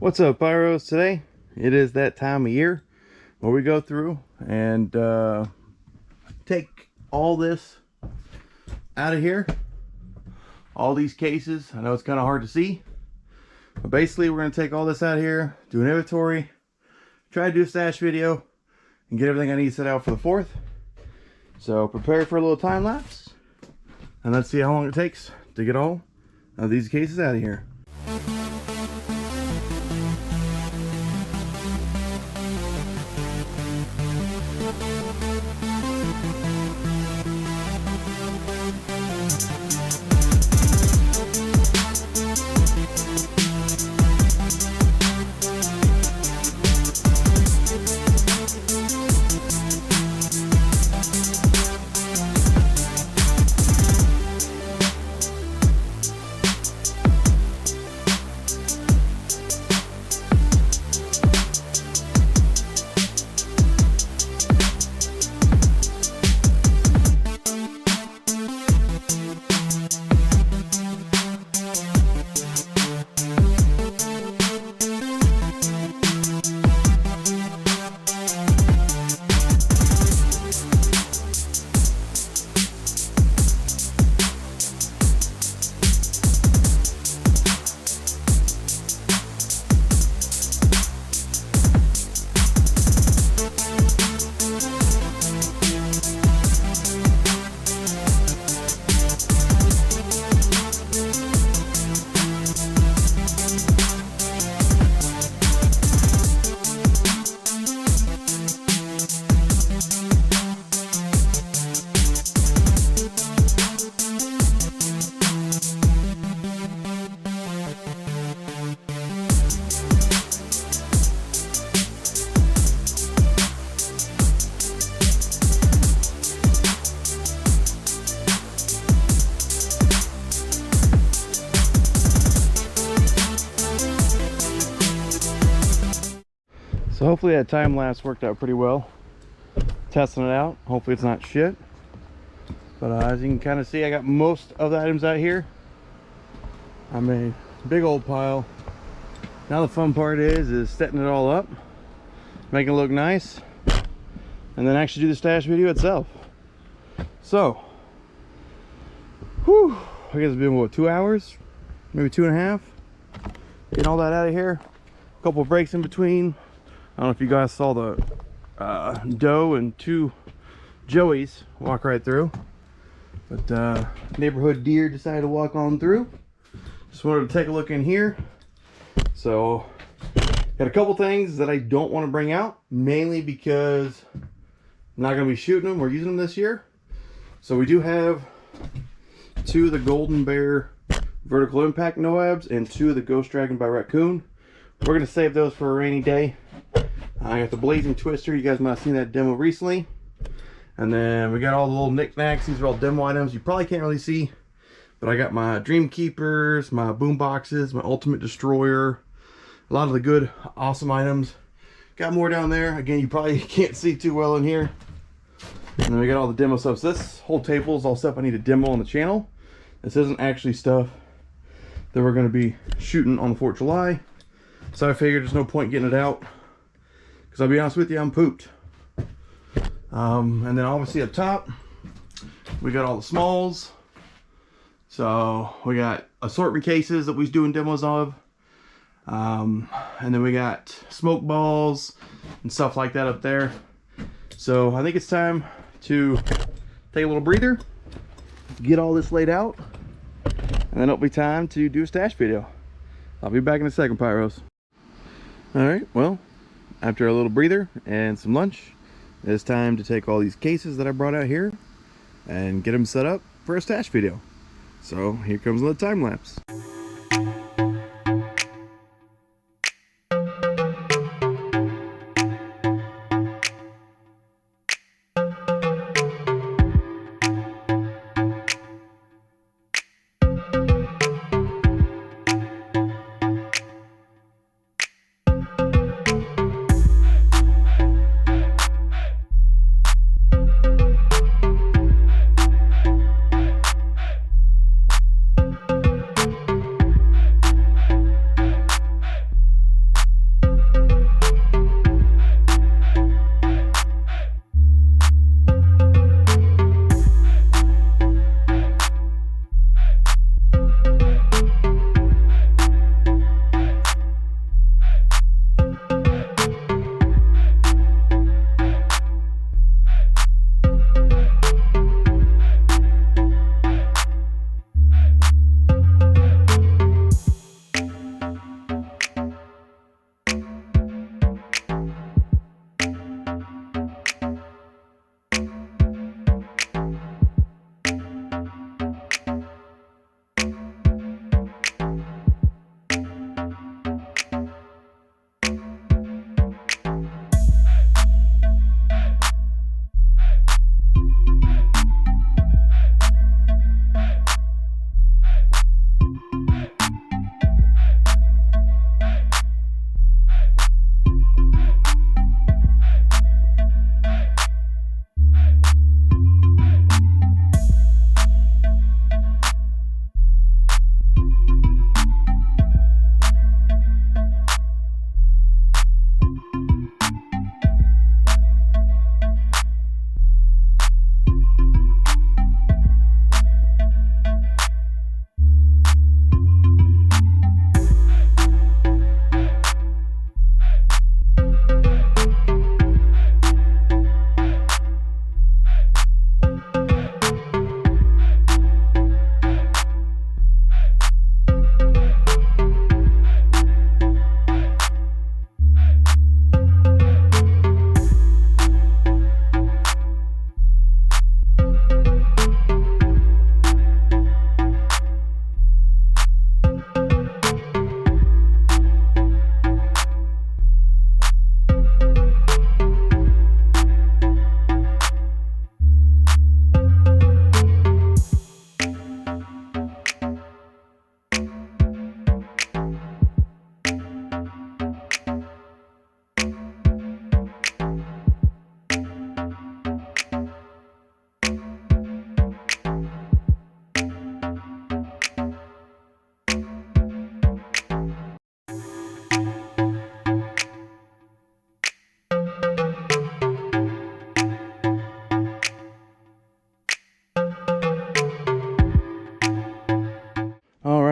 What's up, Pyros? Today it is that time of year where we go through and take all this out of here, all these cases. I know it's kind of hard to see, but basically we're going to take all this out of here, do an inventory, try to do a stash video, and get everything I need set out for the 4th. So prepare for a little time lapse, and let's see how long it takes to get all of these cases out of here. So hopefully that time lapse worked out pretty well. Testing it out. Hopefully it's not shit. But as you can kind of see, I got most of the items out here. I made a big old pile. Now the fun part is setting it all up, making it look nice, and then actually do the stash video itself. So, whew, I guess it's been what, 2 hours? Maybe 2.5? Getting all that out of here. A couple of breaks in between. I don't know if you guys saw the doe and 2 joeys walk right through, but neighborhood deer decided to walk on through. Just wanted to take a look in here. So got a couple things that I don't want to bring out, mainly because I'm not going to be shooting them or using them this year. So we do have 2 of the Golden Bear Vertical Impact Noabs and 2 of the Ghost Dragon by Raccoon. We're going to save those for a rainy day. I got the Blazing Twister. You guys might have seen that demo recently. And then we got all the little knickknacks. These are all demo items. You probably can't really see, but I got my Dream Keepers, my boom boxes, my Ultimate Destroyer. A lot of the good, awesome items. Got more down there. Again, you probably can't see too well in here. And then we got all the demo stuff. So this whole table is all stuff I need to demo on the channel. This isn't actually stuff that we're going to be shooting on the 4th of July. So I figured there's no point getting it out, because I'll be honest with you, I'm pooped. And then obviously up top, we got all the smalls. So we got assortment cases that we're doing demos of. And then we got smoke balls and stuff like that up there. So I think it's time to take a little breather, get all this laid out, and then it'll be time to do a stash video. I'll be back in a second, Pyros. Alright, well, after a little breather and some lunch, it's time to take all these cases that I brought out here and get them set up for a stash video. So here comes the time lapse.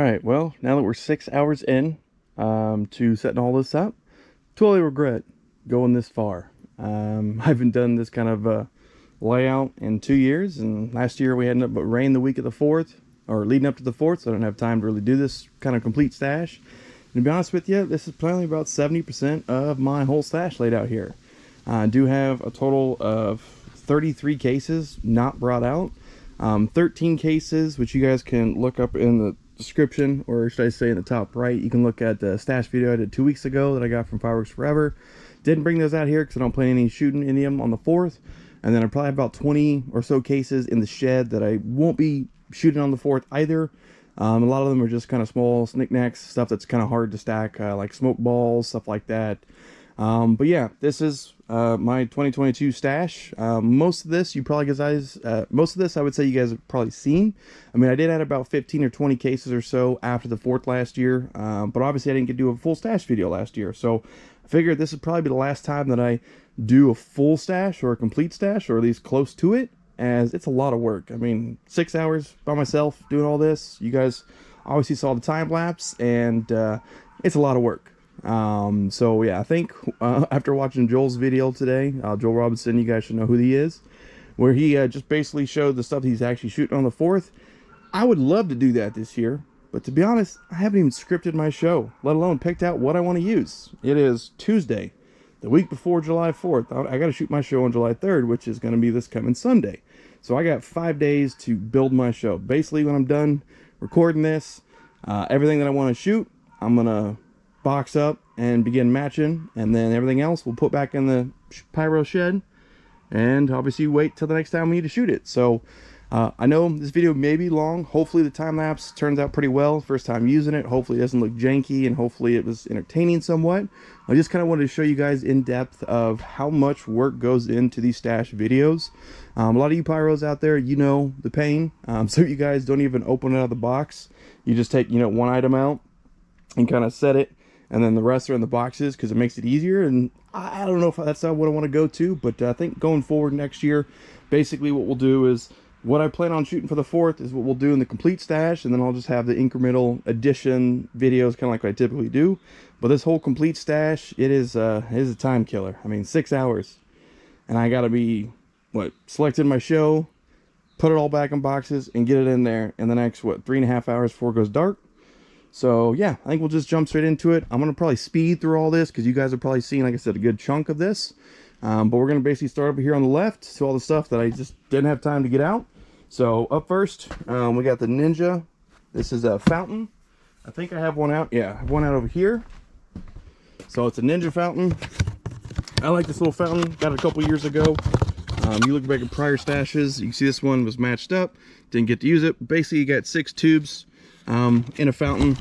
right, well, now that we're 6 hours in to setting all this up, totally regret going this far. I haven't done this kind of layout in 2 years, and last year we had up but rain the week of the 4th, or leading up to the 4th, so I didn't have time to really do this kind of complete stash. And to be honest with you, this is probably about 70% of my whole stash laid out here. I do have a total of 33 cases not brought out, 13 cases, which you guys can look up in the description, or should I say in the top right. You can look at the stash video I did 2 weeks ago that I got from Fireworks Forever. Didn't bring those out here because I don't plan any shooting any of them on the 4th. And then I probably have about 20 or so cases in the shed that I won't be shooting on the 4th either. A lot of them are just kind of small knickknacks, stuff that's kind of hard to stack, like smoke balls, stuff like that. But yeah, this is my 2022 stash. Most of this I would say you guys have probably seen. I mean, I did add about 15 or 20 cases or so after the 4th last year, but obviously I didn't get to do a full stash video last year, so I figured this would probably be the last time that I do a full stash or a complete stash, or at least close to it, as it's a lot of work. I mean, 6 hours by myself doing all this. You guys obviously saw the time lapse, and it's a lot of work. So yeah, I think after watching Joel's video today, Joel Robinson, you guys should know who he is, where he just basically showed the stuff he's actually shooting on the 4th. I would love to do that this year, but to be honest, I haven't even scripted my show, let alone picked out what I want to use. It is Tuesday, the week before July 4th. I got to shoot my show on July 3rd, which is going to be this coming Sunday. So I got 5 days to build my show. Basically, when I'm done recording this, everything that I want to shoot, I'm going to box up and begin matching, and then everything else we'll put back in the Pyro Shed, and obviously wait till the next time we need to shoot it. So I know this video may be long. Hopefully the time lapse turns out pretty well. First time using it, hopefully it doesn't look janky, and hopefully it was entertaining somewhat. I just kind of wanted to show you guys in depth of how much work goes into these stash videos. A lot of you pyros out there, you know the pain. So you guys don't even open it out of the box. You just take, you know, one item out and kind of set it, and then the rest are in the boxes because it makes it easier. And I don't know if that's what I want to go to, but I think going forward next year, basically what we'll do is, what I plan on shooting for the 4th is what we'll do in the complete stash, and then I'll just have the incremental addition videos, kind of like what I typically do. But this whole complete stash, it is a time killer. I mean, 6 hours, and I gotta be, selecting my show, put it all back in boxes, and get it in there in the next, 3.5 hours before it goes dark. So yeah, I think we'll just jump straight into it. I'm going to probably speed through all this because you guys have probably seen, like I said, a good chunk of this. But we're going to basically start over here on the left to all the stuff that I just didn't have time to get out. So up first, we got the Ninja. This is a fountain. I think I have one out. Yeah, I have one out over here. So it's a Ninja fountain. I like this little fountain. Got it a couple years ago. You look back at prior stashes, you can see this one was matched up. Didn't get to use it. Basically, you got 6 tubes in a fountain.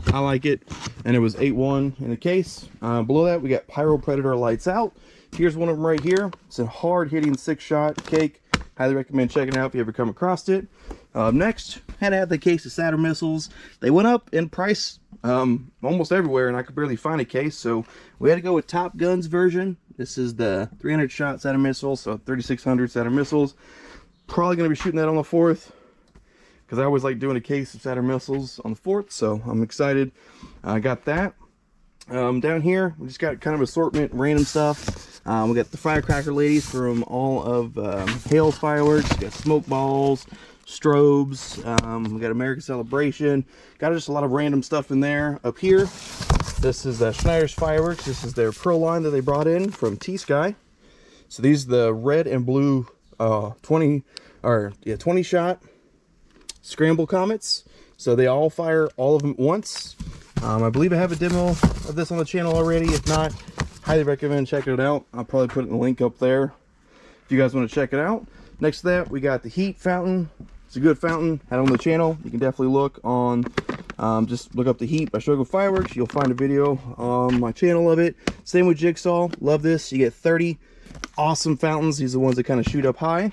I like it, and it was 8-1 in the case. Below that, we got Pyro Predator lights out. Here's one of them right here. It's a hard-hitting 6-shot cake. Highly recommend checking it out if you ever come across it. Next, had to have the case of Saturn missiles. They went up in price almost everywhere, and I could barely find a case, so we had to go with Top Gun's version. This is the 300-shot Saturn missile, so 3,600 Saturn missiles. Probably going to be shooting that on the 4th, because I always like doing a case of Saturn missiles on the 4th, so I'm excited. I got that. Down here, we just got kind of assortment, random stuff. We got the firecracker ladies from all of Hale's Fireworks. We got smoke balls, strobes. We got American Celebration. Got just a lot of random stuff in there. Up here, this is Schneider's Fireworks. This is their pro line that they brought in from T-Sky. So these are the red and blue 20 shot scramble comets. So they all fire all of them at once. I believe I have a demo of this on the channel already. If not, highly recommend checking it out. I'll probably put the link up there if you guys want to check it out. Next to that, we got the heat fountain. It's a good fountain. Had it on the channel. You can definitely look on, just look up the heat by Struggle Fireworks. You'll find a video on my channel of it. Same with Jigsaw. Love this. You get 30 awesome fountains. These are the ones that kind of shoot up high.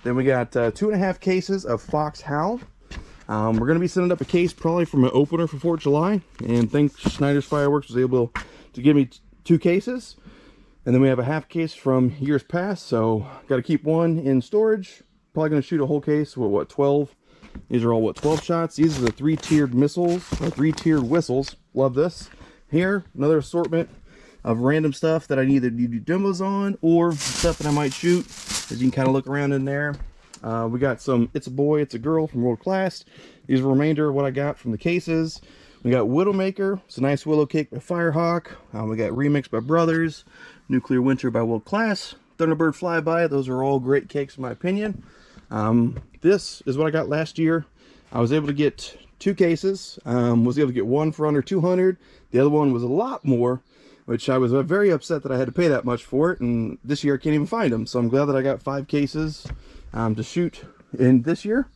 Then we got 2.5 cases of Fox Howl. We're going to be sending up a case probably from an opener for 4th of July. And thanks Schneider's Fireworks was able to give me 2 cases. And then we have a half case from years past. So got to keep one in storage. Probably going to shoot a whole case with 12 These are all, what, 12 shots? These are the 3-tiered missiles, or 3-tiered whistles. Love this. Here, another assortment of random stuff that I either do demos on or stuff that I might shoot. As you can kind of look around in there. We got some It's a Boy, It's a Girl from World Class. These are a remainder of what I got from the cases. We got Widowmaker. It's a nice willow cake by Firehawk. We got Remix by Brothers. Nuclear Winter by World Class. Thunderbird Flyby. Those are all great cakes in my opinion. This is what I got last year. I was able to get 2 cases. Was able to get one for under 200. The other one was a lot more, which I was very upset that I had to pay that much for it. And this year I can't even find them. So I'm glad that I got 5 cases to shoot in this year.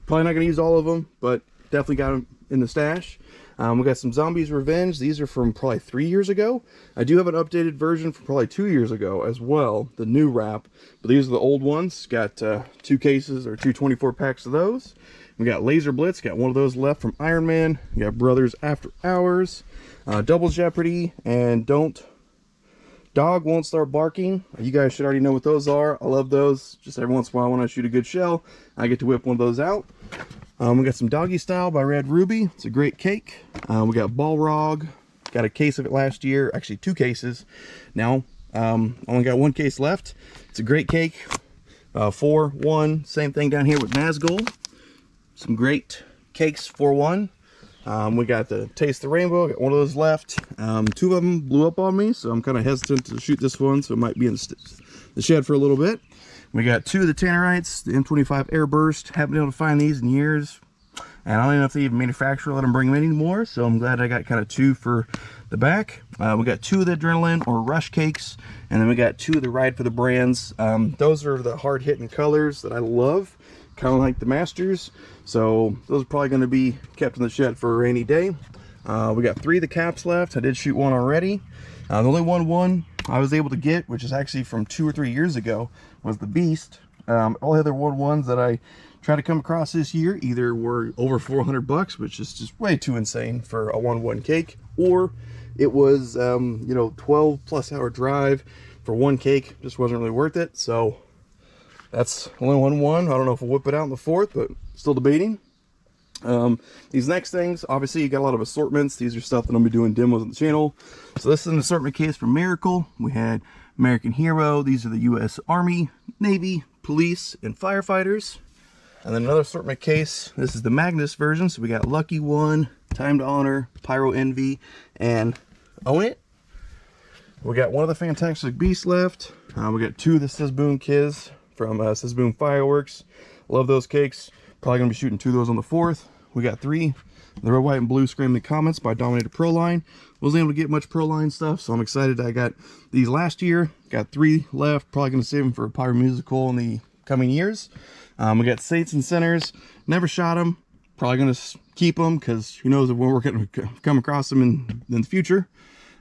Probably not going to use all of them, but definitely got them in the stash. We got some Zombies Revenge. These are from probably 3 years ago. I do have an updated version from probably 2 years ago as well, the new wrap. But these are the old ones. Got 2 cases or 2 24 packs of those. We got Laser Blitz. Got one of those left from Iron Man. We got Brothers After Hours. Double Jeopardy and Dog Won't Start Barking. You guys should already know what those are. I love those. Just every once in a while when I shoot a good shell, I get to whip one of those out. We got some Doggy Style by Red Ruby. It's a great cake. We got Balrog. Got a case of it last year. Actually 2 cases. Now, only got 1 case left. It's a great cake. 4-1. Same thing down here with Nazgul. Some great cakes 4-1. We got the Taste the Rainbow. Got one of those left. 2 of them blew up on me, so I'm kind of hesitant to shoot this one, so it might be in the shed for a little bit. We got 2 of the Tannerites, the M25 Airburst. Haven't been able to find these in years, and I don't even know if they even manufacture let them bring them in anymore, so I'm glad I got kind of 2 for the back. We got 2 of the Adrenaline or Rush cakes, and then we got 2 of the Ride for the Brands. Those are the hard-hitting colors that I love, kind of like the Masters, so those are probably going to be kept in the shed for a rainy day. We got 3 of the caps left. I did shoot one already. The only one I was able to get, which is actually from 2 or 3 years ago, was the Beast. All the other 1-1s that I tried to come across this year either were over 400 bucks, which is just way too insane for a 1-1 cake, or it was, you know, 12+ hour drive for 1 cake. Just wasn't really worth it. So that's only 1-1. I don't know if we'll whip it out in the 4th, but still debating. These next things, obviously you got a lot of assortments. These are stuff that I'm gonna be doing demos on the channel. So this is an assortment case from Miracle. We had American Hero. These are the US Army, Navy, Police, and Firefighters. And then another assortment case. This is the Magnus version. So we got Lucky One, Time to Honor, Pyro Envy, and Own It. We got one of the Fantastic Beasts left. We got 2 of the Sizboom Kids from Sizboom Fireworks. Love those cakes. Probably gonna be shooting 2 of those on the 4th. We got 3, the Red, White, and Blue Screaming Comets by Dominator Proline. Wasn't able to get much Proline stuff, so I'm excited. I got these last year. Got 3 left. Probably gonna save them for a Pyro Musical in the coming years. We got Saints and Sinners. Never shot them. Probably gonna keep them because who knows if we're gonna come across them in the future.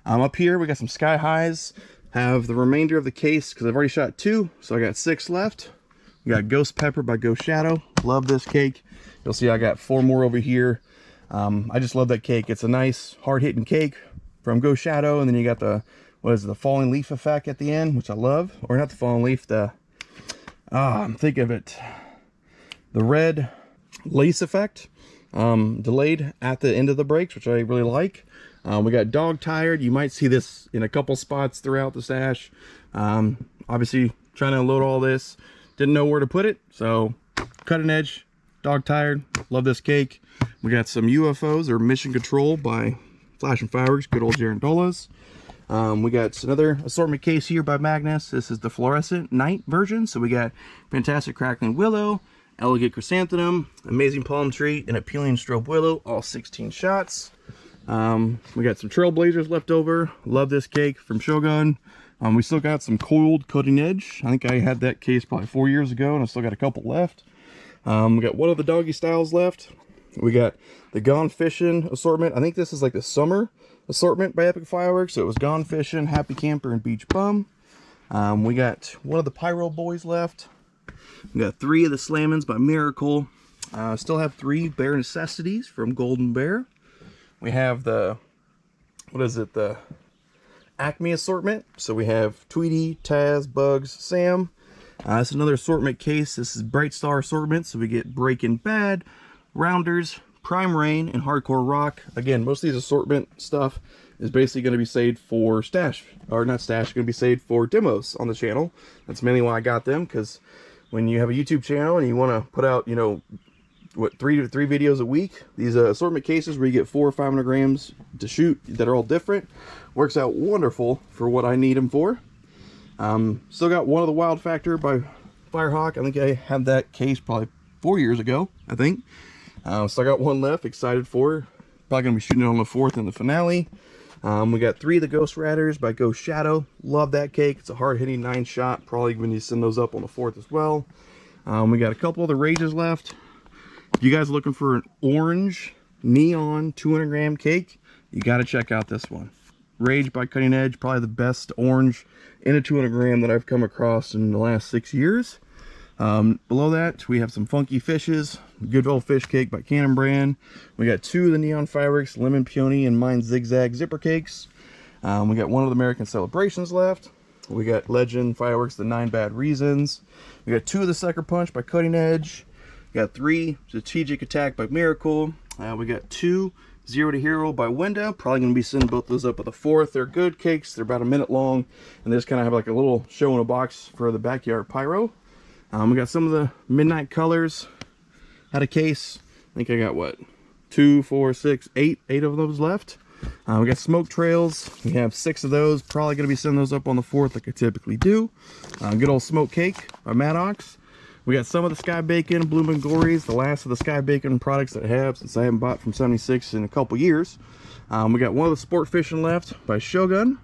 Up here we got some Sky Highs. Have the remainder of the case because I've already shot 2, so I got 6 left. We got Ghost Pepper by Ghost Shadow. Love this cake. You'll see I got 4 more over here. I just love that cake. It's a nice hard-hitting cake from Ghost Shadow, and then you got the, what is it, the falling leaf effect at the end, which I love. Or not the falling leaf, the I'm thinking of it, the red lace effect, delayed at the end of the breaks, which I really like. We got Dog Tired. You might see this in a couple spots throughout the stash. Obviously trying to unload all this, didn't know where to put it, so Cutting Edge, Dog Tired. Love this cake. We got some UFOs or Mission Control by Flash and Fireworks, good old Jaron Dolas. We got another assortment case here by Magnus. This is the fluorescent night version. So we got Fantastic Crackling Willow, Elegant Chrysanthemum, Amazing Palm Tree, and Appealing Strobe Willow, all 16 shots. We got some Trailblazers left over. Love this cake from Shogun. We still got some coiled Cutting Edge. I think I had that case probably 4 years ago, and I still got a couple left. We got one of the Doggy Styles left. We got the Gone Fishing assortment. I think this is like the summer assortment by Epic Fireworks. So it was Gone Fishing, Happy Camper, and Beach Bum. We got one of the Pyro Boys left. We got 3 of the Slammins by Miracle. Still have 3 Bare Necessities from Golden Bear. We have the, what is it, the Acme assortment. So we have Tweety, Taz, Bugs, Sam. That's another assortment case. This is Bright Star assortment. So we get Breaking Bad, Rounders, Prime Rain, and Hardcore Rock. Again, most of these assortment stuff is basically going to be saved for stash, or not stash, going to be saved for demos on the channel. That's mainly why I got them, because when you have a YouTube channel and you want to put out, you know, what, three videos a week, these assortment cases where you get 400 or 500 grams to shoot that are all different, works out wonderful for what I need them for. Still got one of the Wild Factor by Firehawk. I think I had that case probably 4 years ago, I think. Still got one left, excited for. Probably gonna be shooting it on the 4th in the finale. We got 3 of the Ghost Ratters by Ghost Shadow. Love that cake. It's a hard-hitting 9-shot. Probably when you send those up on the 4th as well. We got a couple of the Rages left. If you guys are looking for an orange neon 200-gram cake, you got to check out this one. Rage by Cutting Edge, probably the best orange in a 200-gram that I've come across in the last 6 years. Below that, we have some Funky Fishes, Good Old Fish Cake by Cannon Brand. We got 2 of the Neon Fireworks, Lemon Peony and Mine Zigzag Zipper Cakes. We got 1 of the American Celebrations left. We got Legend Fireworks, the 9 Bad Reasons. We got 2 of the Sucker Punch by Cutting Edge. We got 3 Strategic Attack by Miracle. We got 2 Zero to Hero by Window. Probably going to be sending both those up at the 4th. They're good cakes. They're about a minute long. And they just kind of have like a little show in a box for the backyard pyro. We got some of the Midnight Colors. Had a case. I think I got what? 2, 4, 6, 8 of those left. We got Smoke Trails. We have 6 of those. Probably going to be sending those up on the 4th like I typically do. Good old Smoke Cake by Maddox. We got some of the Sky Bacon, Blooming Glories, the last of the Sky Bacon products that I have since I haven't bought from 76 in a couple years. We got 1 of the Sport Fishing left by Shogun.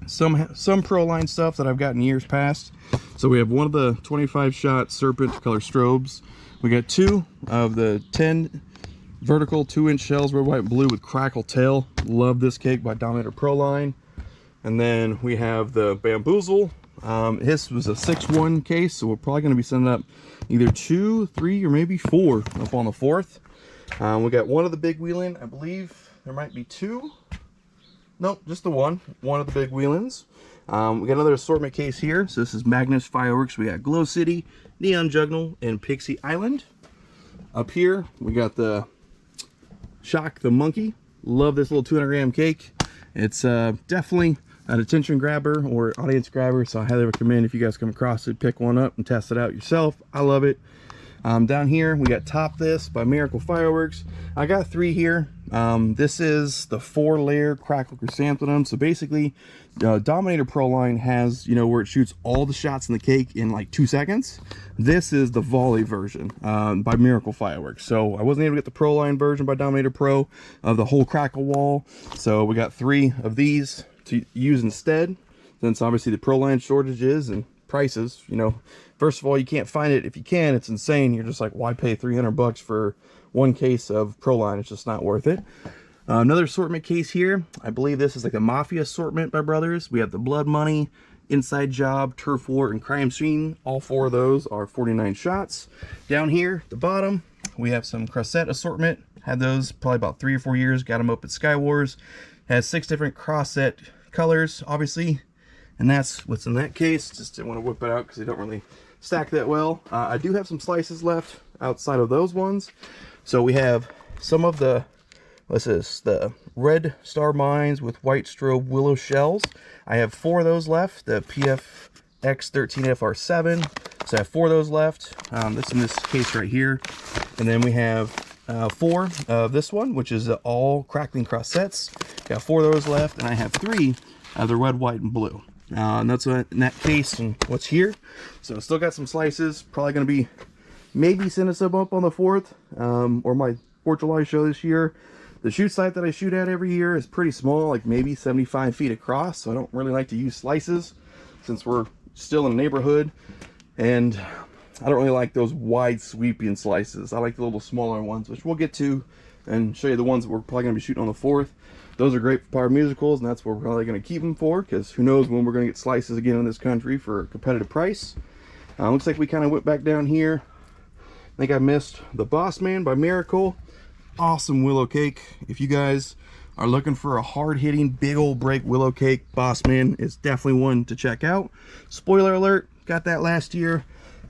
Some Pro Line stuff that I've gotten years past. So we have 1 of the 25-shot Serpent color strobes. We got 2 of the 10 vertical 2-inch shells, red, white, and blue with crackle tail. Love this cake by Dominator Pro Line. And then we have the Bamboozle. This was a 6-1 case, so we're probably going to be sending up either 2, 3, or maybe 4 up on the 4th. We got 1 of the Big Wheeling. I believe there might be 2. Nope, just the one of the Big Wheelings. We got another assortment case here. So this is Magnus Fireworks. We got Glow City, Neon Juggle, and Pixie Island. Up here, we got the Shock the Monkey. Love this little 200-gram cake. It's definitely an attention grabber or audience grabber, so I highly recommend if you guys come across it, pick one up and test it out yourself. I love it. Down here we got Top This by Miracle Fireworks. I got 3 here. This is the 4-layer crackle chrysanthemum. So basically Dominator Pro Line has, you know, where it shoots all the shots in the cake in like 2 seconds. This is the volley version by Miracle Fireworks. So I wasn't able to get the Pro Line version by Dominator Pro of the whole crackle wall, so we got 3 of these to use instead, since obviously the Pro Line shortages and prices, you know, first of all, you can't find it. If you can, it's insane. You're just like, why pay 300 bucks for 1 case of Pro Line? It's just not worth it. Another assortment case here. I believe this is like a Mafia assortment by Brothers. We have the Blood Money, Inside Job, Turf War, and Crime Scene. All 4 of those are 49 shots. Down here at the bottom, we have some Crossette assortment. Had those probably about 3 or 4 years. Got them up at Sky Wars. Has 6 different Crossette colors, obviously. And that's what's in that case. Just didn't want to whip it out because they don't really stack that well. I do have some slices left outside of those ones. So we have some of the, what's this? The Red Star Mines with white strobe willow shells. I have 4 of those left. The PFX13FR7. So I have 4 of those left. That's in this case right here. And then we have 4 of this one, which is all crackling Crossettes. Got 4 of those left. And I have 3 of the red, white, and blue. And that's in that case and what's here. So still got some slices. Probably going to be maybe sending some up on the 4th or my 4th of July show this year. The shoot site that I shoot at every year is pretty small, like maybe 75 feet across. So I don't really like to use slices since we're still in a neighborhood. And I don't really like those wide sweeping slices. I like the little smaller ones, which we'll get to and show you the ones that we're probably going to be shooting on the 4th. Those are great for Pyro Musicals, and that's what we're probably going to keep them for, because who knows when we're going to get slices again in this country for a competitive price. Looks like we kind of went back down here. I think I missed the Boss Man by Miracle. Awesome willow cake. If you guys are looking for a hard-hitting, big old break willow cake, Boss Man is definitely one to check out. Spoiler alert, got that last year.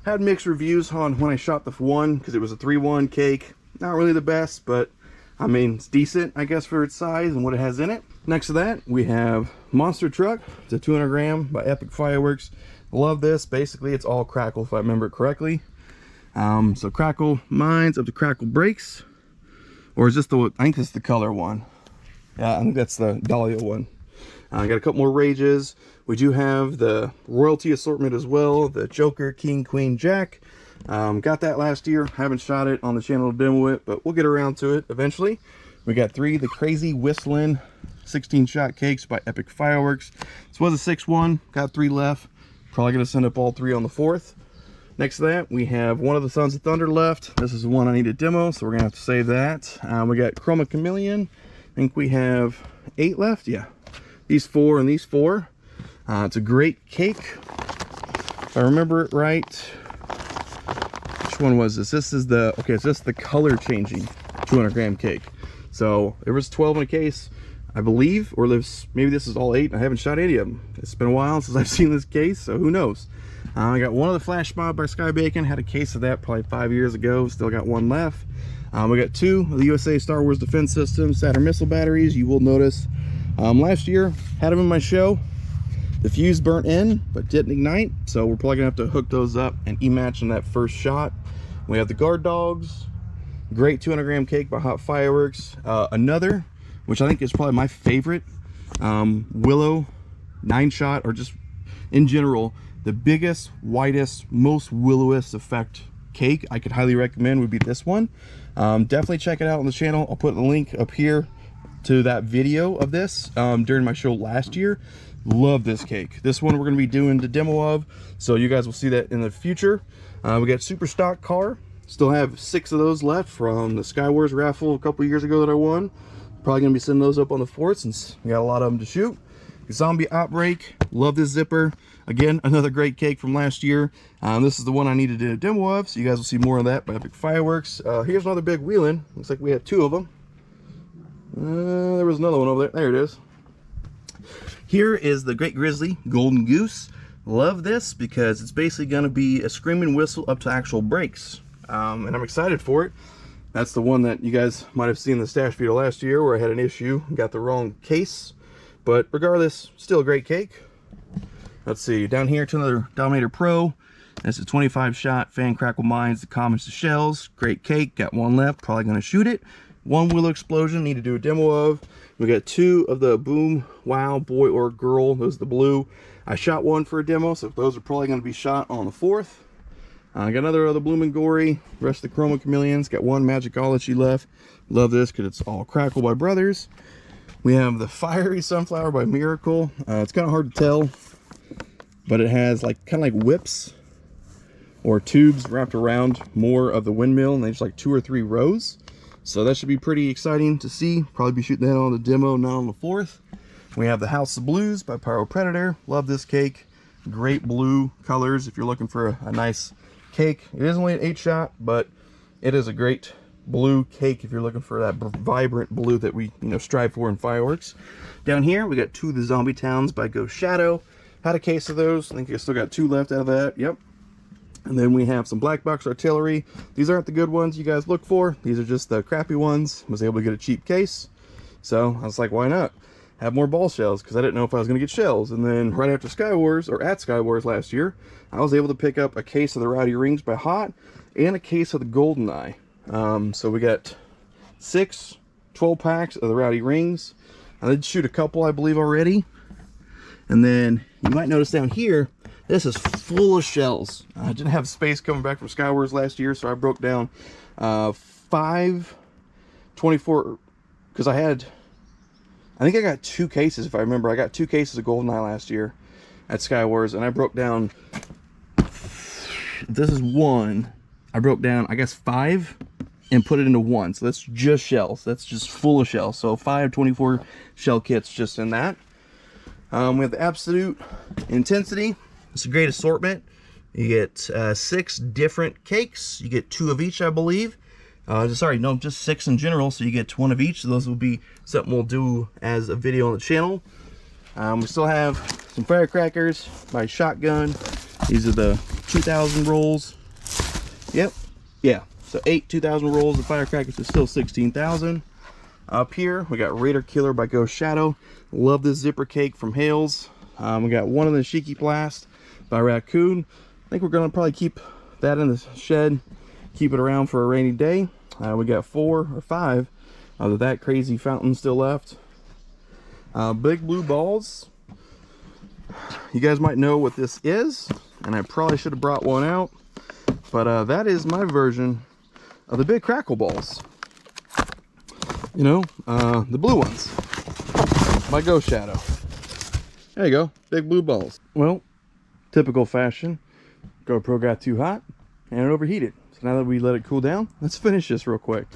Had mixed reviews on when I shot the one, because it was a 3-1 cake. Not really the best, but I mean, it's decent, I guess, for its size and what it has in it. Next to that, we have Monster Truck. It's a 200 gram by Epic Fireworks. Love this. Basically, it's all Crackle, if I remember it correctly. So Crackle mines up to Crackle brakes. Or is this the, I think this is the color one. Yeah, I think that's the Dahlia one. I got a couple more Rages. We do have the royalty assortment as well. The Joker, King, Queen, Jack. Got that last year. Haven't shot it on the channel to demo it, but we'll get around to it eventually. We got 3 the Crazy Whistling 16 shot cakes by Epic Fireworks. This was a 6-1. Got 3 left. Probably going to send up all 3 on the 4th. Next to that, we have one of the Sons of Thunder left. This is the one I need to demo, so we're going to have to save that. We got Chroma Chameleon. I think we have 8 left. Yeah. These 4 and these 4. It's a great cake. If I remember it right, which one was this? This is the, okay, it's just the color changing 200 gram cake. So there was 12 in a case, I believe, or maybe this is all 8. I haven't shot any of them. It's been a while since I've seen this case, so who knows. I got one of the Flash Mob by Sky Bacon. Had a case of that probably 5 years ago. Still got 1 left. We got 2 of the USA Star Wars Defense System Saturn missile batteries. You will notice last year had them in my show. The fuse burnt in but didn't ignite, so we're probably gonna have to hook those up and e-match in that first shot. We have the Guard Dogs. Great 200 gram cake by Hot Fireworks. Another, which I think is probably my favorite, Willow 9-shot, or just in general, the biggest, whitest, most willowest effect cake I could highly recommend would be this one. Definitely check it out on the channel. I'll put the link up here to that video of this during my show last year. Love this cake. This one we're going to be doing the demo of, so you guys will see that in the future. We got Super Stock Car. Still have 6 of those left from the Sky Wars raffle a couple years ago that I won. Probably going to be sending those up on the 4th since we got a lot of them to shoot. Zombie Outbreak. Love this zipper. Again, another great cake from last year. This is the one I needed to do a demo of, so you guys will see more of that by Epic Fireworks. Here's another big wheeling. Looks like we have 2 of them. There was another one over there. There it is. Here is the Great Grizzly Golden Goose. Love this because it's basically going to be a screaming whistle up to actual breaks. And I'm excited for it. That's the one that you guys might have seen in the stash video last year where I had an issue and got the wrong case. But regardless, still a great cake. Let's see, down here to another Dominator Pro. That's a 25 shot Fan Crackle Mines, the commons to shells. Great cake, got 1 left, probably gonna shoot it. 1 Willow Explosion, need to do a demo of. We got 2 of the Boom Wow Boy or Girl, those are the blue. I shot 1 for a demo, so those are probably gonna be shot on the 4th. I got another of the Bloom and Gory, rest of the Chroma Chameleons, got 1 Magicology left. Love this because it's all Crackle by Brothers. We have the Fiery Sunflower by Miracle. It's kind of hard to tell, but it has like kind of like whips or tubes wrapped around more of the windmill, and they just like 2 or 3 rows. So that should be pretty exciting to see. Probably be shooting that on the demo, not on the 4th. We have the House of Blues by Pyro Predator. Love this cake. Great blue colors if you're looking for a nice cake. It is only an 8-shot, but it is a great blue cake if you're looking for that vibrant blue that we strive for in fireworks. Down here we got 2 of the Zombie Towns by Ghost Shadow. Had a case of those. I think I still got 2 left out of that. Yep. And then we have some Black Box Artillery. These aren't the good ones you guys look for. These are just the crappy ones. Was able to get a cheap case, so I was like, why not have more ball shells, because I didn't know if I was going to get shells. And then right after Sky Wars, or at Sky Wars last year, I was able to pick up a case of the Rowdy Rings by Hot and a case of the Goldeneye. So we got 6 12 packs of the Rowdy Rings. I did shoot a couple, I believe, already. And then you might notice down here, this is full of shells. I didn't have space coming back from Sky Wars last year, so I broke down 5 24, because I think I got 2 cases, if I remember. I got 2 cases of Goldeneye last year at Sky Wars, and I broke down, this is 1, I broke down, I guess, 5 and put it into 1. So that's just shells. That's just full of shells. So 5 24 shell kits just in that. We have the Absolute Intensity. It's a great assortment. You get 6 different cakes. You get 2 of each, I believe. Sorry, no, just 6 in general. So you get 1 of each. So those will be something we'll do as a video on the channel. We still have some firecrackers by Shotgun. These are the 2000 rolls. Yep. Yeah. So 2,000 rolls of firecrackers is still 16,000. Up here, we got Raider Killer by Ghost Shadow. Love this zipper cake from Hales. We got one of the Shiki Blast by Raccoon. I think we're gonna probably keep that in the shed, keep it around for a rainy day. We got 4 or 5 of that crazy fountain still left. Big blue balls. You guys might know what this is, and I probably should have brought one out, but that is my version of the big crackle balls. You know, the blue ones by Ghost Shadow. There you go, big blue balls. Well, typical fashion, GoPro got too hot and it overheated. So now that we let it cool down, let's finish this real quick.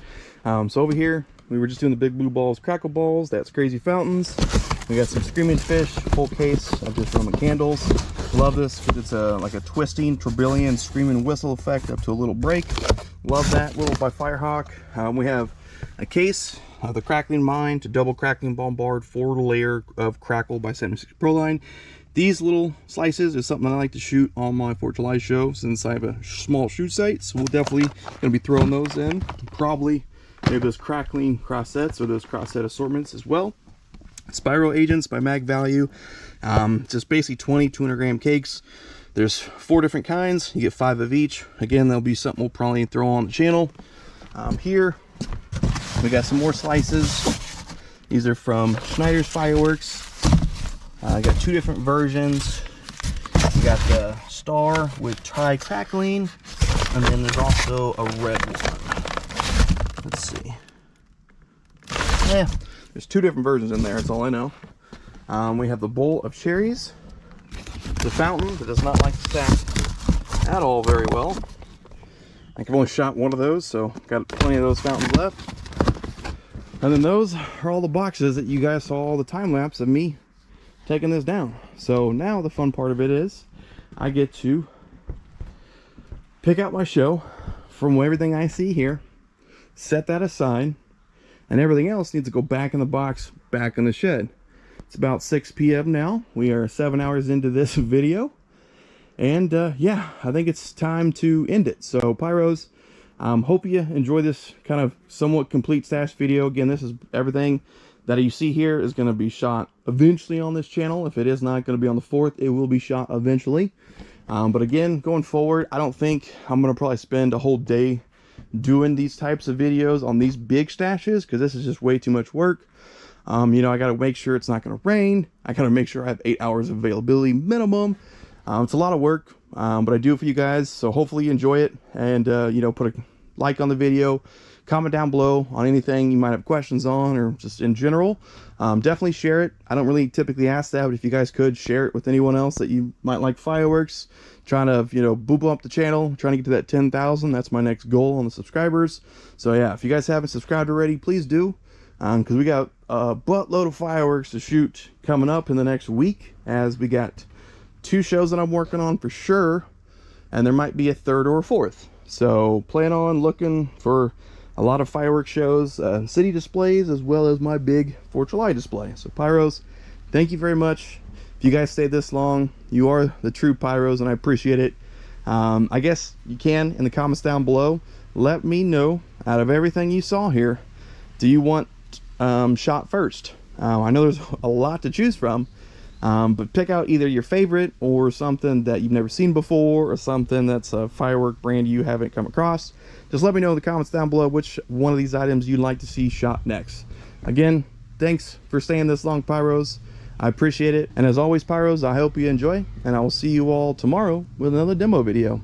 So over here, we were just doing the big blue balls, crackle balls. That's crazy fountains. We got some screaming fish, full case of just Roman candles. Love this because it's like a twisting Trillium screaming whistle effect up to a little break. Love that. Little by Firehawk. We have a case of the Crackling Mine to double Crackling Bombard 4-layer of Crackle by 76 Proline. These little slices is something I like to shoot on my 4th of July show since I have a small shoot site. So we'll definitely gonna be throwing those in. Probably maybe those Crackling cross sets or those cross set assortments as well. Spiral Agents by Mag Value. Just basically 20 200-gram cakes. There's 4 different kinds. You get 5 of each. Again, that'll be something we'll probably throw on the channel. Here we got some more slices. These are from Schneider's Fireworks. I got 2 different versions. We got the star with tri-crackling, and then there's also a red one. Let's see. Yeah, there's 2 different versions in there, that's all I know. We have the bowl of cherries, the fountain that does not like to stack at all very well. I've only shot one of those, so got plenty of those fountains left. And then those are all the boxes that you guys saw all the time lapse of me taking this down. So now the fun part of it is I get to pick out my show from everything I see here, set that aside, and everything else needs to go back in the box, back in the shed. It's about 6 p.m. now. We are 7 hours into this video, and yeah, I think it's time to end it. So Pyros, hope you enjoy this kind of somewhat complete stash video. Again, this is everything that you see here is going to be shot eventually on this channel. If it is not going to be on the 4th, it will be shot eventually. But again, going forward, I don't think I'm going to probably spend a whole day doing these types of videos on these big stashes, because this is just way too much work. You know, I got to make sure it's not going to rain. I got to make sure I have 8 hours of availability minimum. It's a lot of work, but I do it for you guys. So hopefully you enjoy it, and you know, put a like on the video, comment down below on anything you might have questions on, or just in general. Definitely share it. I don't really typically ask that, but if you guys could share it with anyone else that you might like fireworks, trying to, you know, boop up the channel, trying to get to that 10,000. That's my next goal on the subscribers. So yeah, if you guys haven't subscribed already, please do, because we got a buttload of fireworks to shoot coming up in the next week, as we got 2 shows that I'm working on for sure, and there might be a 3rd or a 4th. So plan on looking for a lot of fireworks shows, city displays, as well as my big 4th of July display. So Pyros, thank you very much. If you guys stayed this long, you are the true Pyros, and I appreciate it. I guess you can, in the comments down below, let me know, out of everything you saw here, do you want shot first? I know there's a lot to choose from, but pick out either your favorite or something that you've never seen before, or something that's a firework brand you haven't come across. Just let me know in the comments down below which one of these items you'd like to see shot next. Again, thanks for staying this long, Pyros. I appreciate it. And as always, Pyros, I hope you enjoy, and I will see you all tomorrow with another demo video.